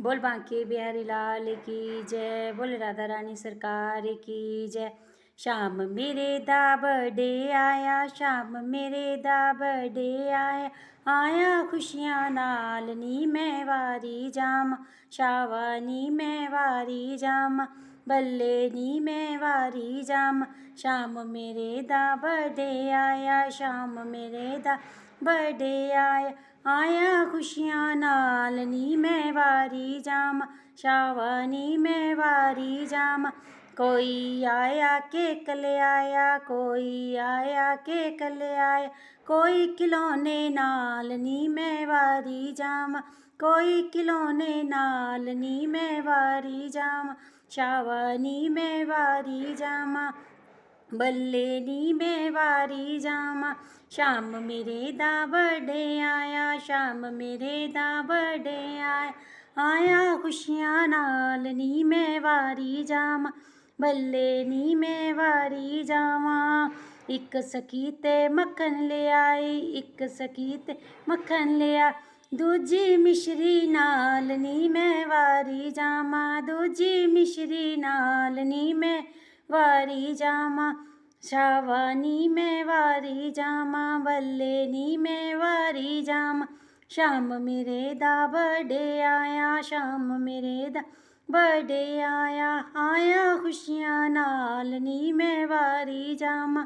बोल बांके बिहारी लाल की जय, बोल राधा रानी सरकार की जय। शाम मेरे दा बर्थडे आया, शाम मेरे दा बर्थडे आया, आया खुशियां नाल नी मैं वारी जाम, शावा नी मैं वारी जाम, बल्ले नी मैं वारी जाम। शाम मेरे दा बर्थडे आया, शाम मेरे दा बर्थडे आया, आया खुशियां नाल नी मैं वारी जाम, शावा नी मैं वारी जाम। कोई आया केक ले आया, कोई आया केक ले आया, कोई खिलौने नाल नी मैं वारी जाम, कोई खिलौने नाल नी मैं वारी जाम, शावा नी मैं वारी जामा, बल्ले नी मैं वारी जामा। शाम मेरे दा बर्थडे आया, शाम मेरे दा बर्थडे आया, आया खुशियां नाल नी मैं वारी जामा, बल्ले नी मैं वारी जावा। एक सखी ते मक्खन ले आई, एक सखी ते मक्खन ले आई, दूजी मिश्री नाल नी मैं वारी जामा, दूजी मिश्री नाल नी मैं वारी जामा, शावा नी मैं वारी जामा, बल्ले नी मैं वारी जामा। शाम मेरे दा बर्थडे आया, शाम मेरे दा बर्थडे आया, आया खुशियां नाल नी मैं वारी जामा,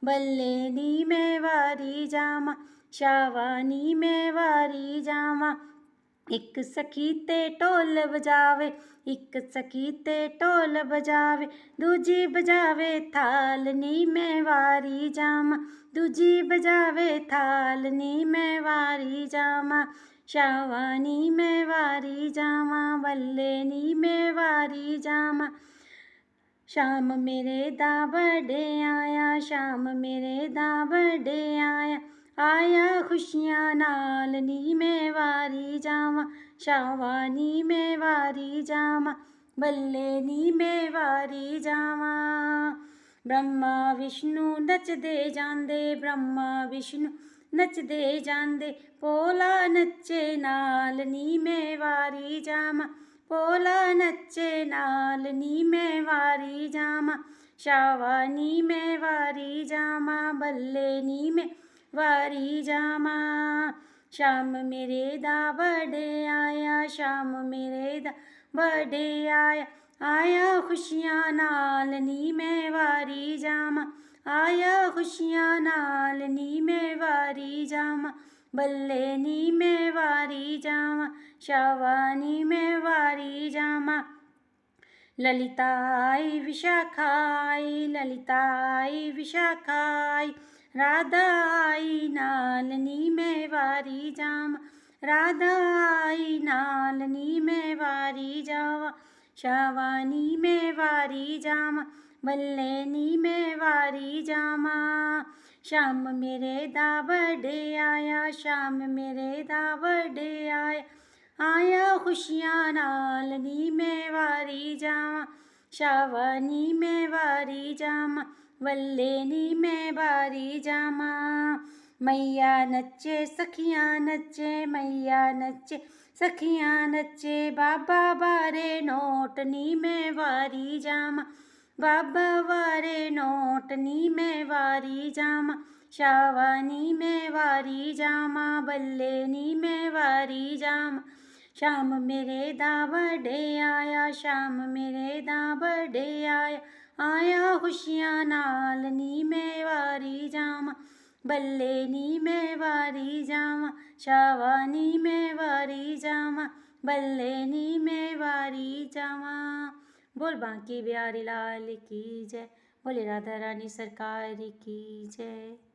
बल्ले नी मैं वारी जामा, शावा नी मैं वारी जामा। एक सखी ते ढोल बजावे, एक सखी ते ढोल बजावे, दूजी बजावे थाल नी मैं वारी जामा, दूजी बजावे थाल नी मैं वारी जामा, शावा नी मैं वारी जामा, बल्ले नी मैं वारी जामा। शाम मेरे दा बर्थडे आया, शाम मेरे दा बर्थडे आया, आया खुशियां नाल नी मैं वारी जावा, शावा नी मैं वारी जावा, बल्ले नी मैं वारी जावा। ब्रह्मा विष्णु नचदे जांदे, ब्रह्मा विष्णु नचदे जांदे, भोला नच्चे नाल नी मैं वारी जावा, भोला नच्चे नाल नी मैं वारी जावा, शावा नी मैं वारी जावा, बल्ले नी मैं वारी जामा। शाम मेरे दा बर्थडे आया, शाम मेरे दा बर्थडे आया, आया खुशियां नाल नी मैं वारी जामा, आया खुशियां नाल नी मैं वारी जामा, बल्ले नी मैं वारी जामा, शावा नी मैं वारी जामा। ललिता आई विशाखा आई, ललिता आई विशाखा आई, राधा आई नाल नी मैं वारी जामा, राधा आई नाल नी मैं वारी जावा, शावा नी मैं वारी जामा, बल्ले नी मैं वारी जामा। शाम मेरे दा बर्थडे आया, शाम मेरे दा बर्थडे आया, आया खुशियां नाल नी मैं वारी जावा, शावा नी मैं वारी जामा, बल्ले नी मैं वारी जामा। मैया नच्चे सखियां नच्चे, मैया नच्चे सखियां नच्चे, बाबा बारे नोट नी मैं वारी जामा, बाबा बारे नोट नी मैं वारी जामा, शावा नी मैं वारी जामा, बल्ले नी मैं वारी जामा। शाम मेरे दा बर्थडे आया, शाम मेरे दा बर्थडे आया, आया खुशियां नाल नी मैं वारी जामा, बल्ले नी मैं वारी जामा, शावा नी मैं वारी जामा, बल्ले नी मैं वारी जामा। बोल बांके बिहारी लाल की जय, बोले राधा रानी सरकार की जय।